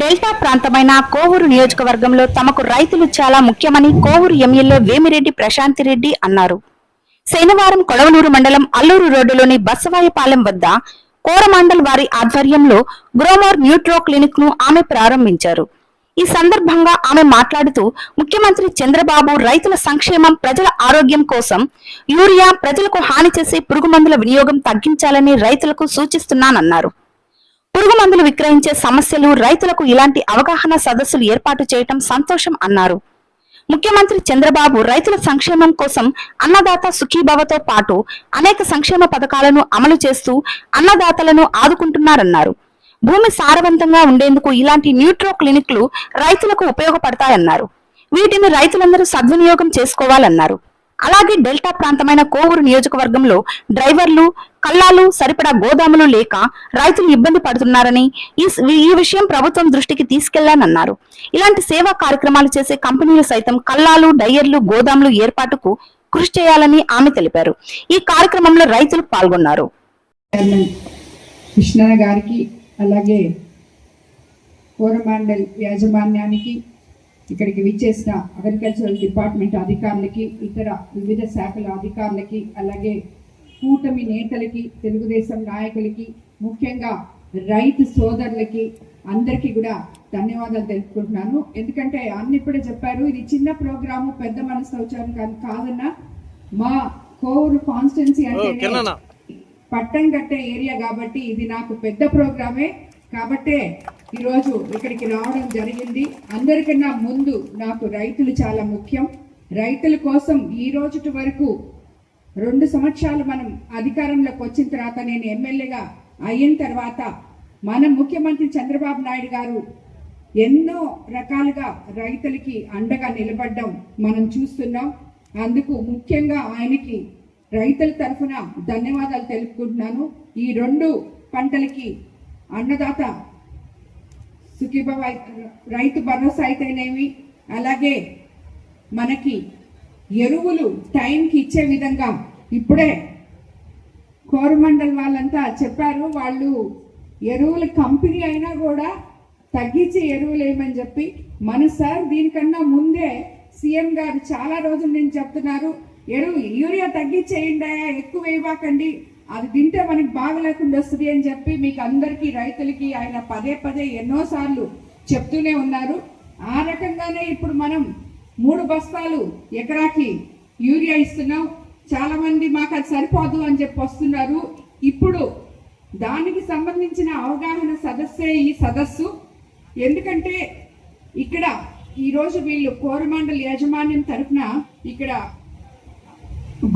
Delta ప్రాంతమైన కోవూరు నియోజకవర్గంలో తమకు రైతులు చాలా ముఖ్యమని కోవూరు ఎమ్మెల్యే వేమిరెడ్డి ప్రశాంతిరెడ్డి అన్నారు. శనివారం కొడవలూరు మండలం అల్లూరు రోడ్డులోని బసవాయపాలెం వద్ద కోరమండల్ వారి ఆధ్వర్యంలో గ్రోమోర్ న్యూట్రో క్లినిక్ ను ఆమె ప్రారంభించారు. ఈ సందర్భంగా ఆమె మాట్లాడుతూ ముఖ్యమంత్రి చంద్రబాబు రైతుల సంక్షేమం, ప్రజల ఆరోగ్యం కోసం యూరియా, ప్రజలకు హాని చేసే పురుగుమందుల వినియోగం తగ్గించాలని రైతులకు సూచిస్తున్నానన్నారు. పురుగు మందులు విక్రయించే సమస్యలు, రైతులకు ఇలాంటి అవగాహన సదస్సులు ఏర్పాటు చేయటం సంతోషం అన్నారు. ముఖ్యమంత్రి చంద్రబాబు రైతుల సంక్షేమం కోసం అన్నదాత సుఖీభవతో పాటు అనేక సంక్షేమ పథకాలను అమలు చేస్తూ అన్నదాతలను ఆదుకుంటున్నారన్నారు. భూమి సారవంతంగా ఉండేందుకు ఇలాంటి న్యూట్రో క్లినిక్లు రైతులకు ఉపయోగపడతాయన్నారు. వీటిని రైతులందరూ సద్వినియోగం చేసుకోవాలన్నారు. అలాగే డెల్టా ప్రాంతమైన కోవూరు నియోజకవర్గంలో డ్రైవర్లు, కల్లాలు, సరిపడా గోదాములు లేక రైతులు ఇబ్బంది పడుతున్నారని, ఈ విషయం ప్రభుత్వం దృష్టికి తీసుకెళ్లానన్నారు. ఇలాంటి సేవా కార్యక్రమాలు చేసే కంపెనీలు సైతం కల్లాలు, డయ్యర్లు, గోదాములు ఏర్పాటుకు కృషి చేయాలని ఆమె తెలిపారు. ఈ కార్యక్రమంలో రైతులు పాల్గొన్నారు. కృష్ణ గారికి, అలాగే కోరమండల్ యాజమాన్యానికి, ఇక్కడికి విచ్చేసిన అగ్రికల్చరల్ డిపార్ట్మెంట్ అధికారులకి, ఇతర వివిధ శాఖల అధికారులకి, అలాగే కూటమి నేతలకి, తెలుగుదేశం నాయకులకి, ముఖ్యంగా రైతు సోదరులకి అందరికీ కూడా ధన్యవాదాలు తెలుపుకుంటున్నాను. ఎందుకంటే ఇప్పుడే చెప్పారు, ఇది చిన్న ప్రోగ్రాము, పెద్ద మనసుతో వచ్చారు కాదన్నా. మా కోవూరు కాన్స్టిట్యున్సీ అంటే పట్టం కట్టే ఏరియా కాబట్టి ఇది నాకు పెద్ద ప్రోగ్రామే కాబట్టే ఈరోజు ఇక్కడికి రావడం జరిగింది. అందరికన్నా ముందు నాకు రైతులు చాలా ముఖ్యం. రైతుల కోసం ఈ రోజు వరకు 2 సంవత్సరాలు మనం అధికారంలోకి వచ్చిన తర్వాత, నేను ఎమ్మెల్యేగా అయిన తర్వాత మన ముఖ్యమంత్రి చంద్రబాబు నాయుడు గారు ఎన్నో రకాలుగా రైతులకి అండగా నిలబడ్డం మనం చూస్తున్నాం. అందుకు ముఖ్యంగా ఆయనకి రైతుల తరఫున ధన్యవాదాలు తెలుపుకుంటున్నాను. ఈ 2 పంటలకి అన్నదాత సుఖీభవ రైతు భరోసా అయితేనేమి, అలాగే మనకి ఎరువులు టైంకి ఇచ్చే విధంగా ఇప్పుడే కోరమండల్ వాళ్ళంతా చెప్పారు. వాళ్ళు ఎరువుల కంపెనీ అయినా కూడా తగ్గించే ఎరువులు ఏమని చెప్పి మన సార్ దీనికన్నా ముందే సీఎం గారు చాలా రోజుల నుంచి చెప్తున్నారు, యూరియా తగ్గించేయండి, ఎక్కువ వేయబాకండి, అది తింటే మనకి బాగలేకుండా వస్తుంది అని చెప్పి మీకు అందరికీ రైతులకి ఆయన పదే పదే ఎన్నోసార్లు చెప్తూనే ఉన్నారు. ఆ రకంగానే ఇప్పుడు మనం 3 బస్తాలు ఎకరాకి యూరియా ఇస్తున్నాం. చాలా మంది మాకు అది సరిపోదు అని చెప్పి వస్తున్నారు. ఇప్పుడు దానికి సంబంధించిన అవగాహన సదస్సే ఈ సదస్సు. ఎందుకంటే ఇక్కడ ఈరోజు వీళ్ళు కోరమండల్ యాజమాన్యం తరఫున ఇక్కడ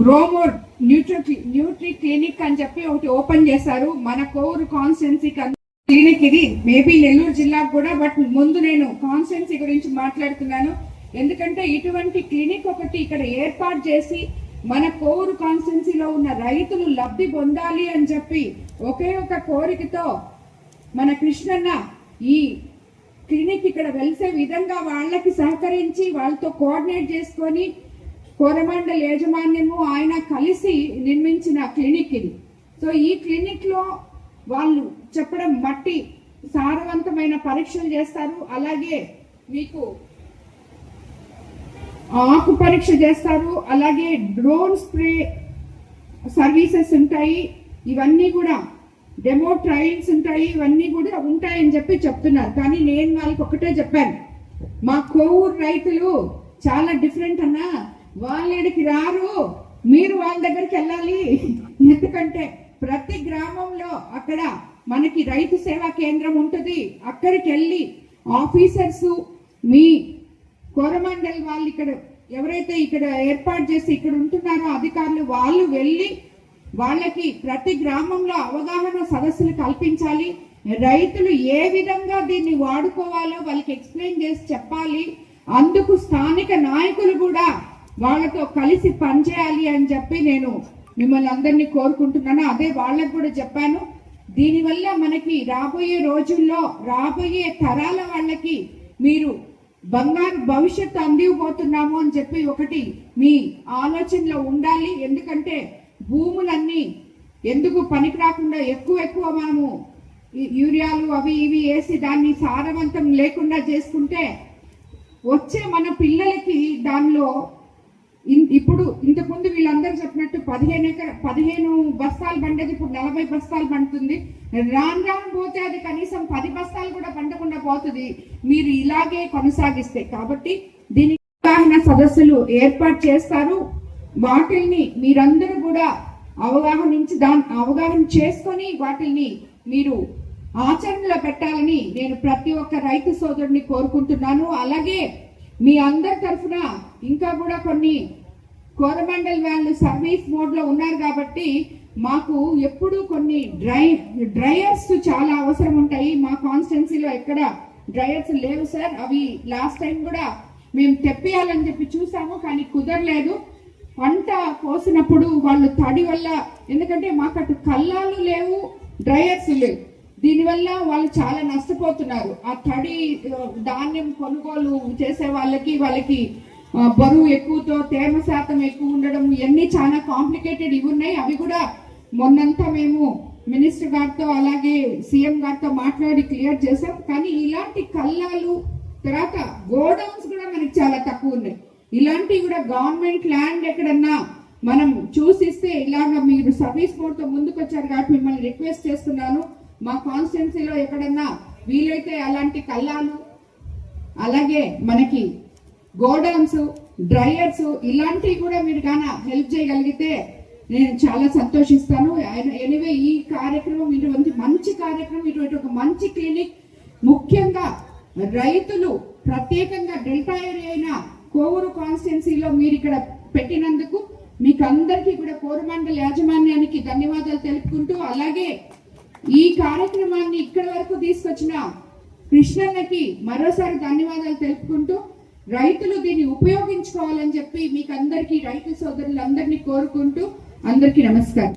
గ్రోమోర్ న్యూట్రీ క్లినిక్ అని చెప్పి ఒకటి ఓపెన్ చేశారు. మన కోవూరు కాన్స్టిట్యున్సీ క్లినిక్ ఇది, మేబీ నెల్లూరు జిల్లాకు కూడా, బట్ ముందు నేను కాన్స్టిట్యున్సీ గురించి మాట్లాడుతున్నాను. ఎందుకంటే ఇటువంటి క్లినిక్ ఒకటి ఇక్కడ ఏర్పాటు చేసి మన కోవూరు కాన్స్టిట్యున్సీలో ఉన్న రైతులు లబ్ధి పొందాలి అని చెప్పి ఒకే ఒక కోరికతో మన కృష్ణన్న ఈ క్లినిక్ ఇక్కడ వెలిసే విధంగా వాళ్ళకి సహకరించి వాళ్ళతో కోఆర్డినేట్ చేసుకొని కోరమండల్ యాజమాన్యము ఆయన కలిసి నిర్మించిన క్లినిక్ ఇది. సో ఈ క్లినిక్ లో వాళ్ళు చెప్పడం మట్టి సారవంతమైన పరీక్షలు చేస్తారు, అలాగే మీకు ఆకు పరీక్ష చేస్తారు, అలాగే డ్రోన్ స్ప్రే సర్వీసెస్ ఉంటాయి, ఇవన్నీ కూడా డెమో ట్రయల్స్ ఉంటాయి, ఇవన్నీ కూడా ఉంటాయని చెప్పి చెప్తున్నారు. కానీ నేను వాళ్ళకి ఒకటే చెప్పాను, మా కోవూరు రైతులు చాలా డిఫరెంట్ అన్నా, వాళ్ళకి రారు, మీరు వాళ్ళ దగ్గరికి వెళ్ళాలి. ఎందుకంటే ప్రతి గ్రామంలో అక్కడ మనకి రైతు సేవా కేంద్రం ఉంటుంది. అక్కడికి వెళ్ళి ఆఫీసర్స్, మీ కోరమండల్ వాళ్ళు ఇక్కడ ఎవరైతే ఇక్కడ ఏర్పాటు చేసి ఇక్కడ ఉంటున్నారో అధికారులు, వాళ్ళు వెళ్ళి వాళ్ళకి ప్రతి గ్రామంలో అవగాహన సదస్సులు కల్పించాలి. రైతులు ఏ విధంగా దీన్ని వాడుకోవాలో వాళ్ళకి ఎక్స్ప్లెయిన్ చేసి చెప్పాలి. అందుకు స్థానిక నాయకులు కూడా వాళ్ళతో కలిసి పనిచేయాలి అని చెప్పి నేను మిమ్మల్ని అందరినీ కోరుకుంటున్నాను. అదే వాళ్ళకు కూడా చెప్పాను. దీనివల్ల మనకి రాబోయే రోజుల్లో రాబోయే తరాల వాళ్ళకి మీరు బంగారు భవిష్యత్తు అందివ్వబోతున్నాము అని చెప్పి ఒకటి మీ ఆలోచనలో ఉండాలి. ఎందుకంటే భూములన్నీ ఎందుకు పనికి రాకుండా ఎక్కువ మనము యూరియాలు అవి ఇవి వేసి దాన్ని సారవంతం లేకుండా చేసుకుంటే వచ్చే మన పిల్లలకి దానిలో ఇప్పుడు ఇంతకుముందు వీళ్ళందరూ చెప్పినట్టు 15 బస్తాలు పండేది ఇప్పుడు 40 బస్తాలు పండుతుంది. రాను పోతే అది కనీసం 10 బస్తాలు కూడా పండకుండా పోతుంది మీరు ఇలాగే కొనసాగిస్తే. కాబట్టి దీనికి అవగాహన సదస్సులు ఏర్పాటు చేస్తారు. వాటిల్ని మీరందరూ కూడా అవగాహన చేసుకొని వాటిల్ని మీరు ఆచరణలో పెట్టాలని నేను ప్రతి ఒక్క రైతు సోదరుడిని కోరుకుంటున్నాను. అలాగే మీ అందరి తరఫున ఇంకా కూడా కొన్ని కోరమండల్ వాళ్ళు సర్వీస్ మోడ్ లో ఉన్నారు కాబట్టి మాకు ఎప్పుడు కొన్ని డ్రైయర్స్ చాలా అవసరం ఉంటాయి. మా కాన్స్టిట్యున్సీలో ఎక్కడ డ్రైయర్స్ లేవు సార్. అవి లాస్ట్ టైం కూడా మేము తెప్పియాలని చెప్పి చూసాము కానీ కుదరలేదు. పంట కోసినప్పుడు వాళ్ళు తడి వల్ల, ఎందుకంటే మాకు అటు కల్లాలు లేవు డ్రైయర్స్ లేవు, దీనివల్ల వాళ్ళు చాలా నష్టపోతున్నారు. ఆ తడి ధాన్యం కొనుగోలు చేసే వాళ్ళకి బరువు ఎక్కువతో తేమ శాతం ఎక్కువ ఉండడం ఇవన్నీ చాలా కాంప్లికేటెడ్ ఇవి ఉన్నాయి. అవి కూడా మొన్నంతా మేము మినిస్టర్ గారితో అలాగే సీఎం గారితో మాట్లాడి క్లియర్ చేసాం. కానీ ఇలాంటి కల్లాలు తర్వాత గోడౌన్స్ కూడా మనకి చాలా తక్కువ ఉన్నాయి. ఇలాంటివి కూడా గవర్నమెంట్ ల్యాండ్ ఎక్కడన్నా మనం చూసిస్తే ఇలాగ మీరు సర్వీస్ బోర్డ్ తో ముందుకు వచ్చారు కాబట్టి మిమ్మల్ని రిక్వెస్ట్ చేస్తున్నాను. మా కాన్స్టిట్యున్సీలో ఎక్కడన్నా వీలైతే అలాంటి కల్లాలు అలాగే మనకి గోడౌన్స్ డ్రైయర్స్ ఇలాంటివి కూడా మీరు గాన హెల్ప్ చేయగలిగితే నేను చాలా సంతోషిస్తాను. ఎనివే ఈ కార్యక్రమం ఇటువంటి మంచి కార్యక్రమం, ఇటువంటి ఒక మంచి క్లినిక్ ముఖ్యంగా రైతులు ప్రత్యేకంగా డెల్టా ఏరియా అయిన కోవూరు కాన్స్టిట్యున్సీలో మీరు ఇక్కడ పెట్టినందుకు మీకు అందరికీ కూడా కోరమండల్ యాజమాన్యానికి ధన్యవాదాలు తెలుపుకుంటూ, అలాగే ఈ కార్యక్రమాన్ని ఇక్కడి వరకు తీసుకొచ్చిన కృష్ణన్నకి మరోసారి ధన్యవాదాలు తెలుపుకుంటూ రైతులు దీన్ని ఉపయోగించుకోవాలని చెప్పి మీకు అందరికీ రైతు సోదరులందరినీ కోరుకుంటూ అందరికీ నమస్కారం.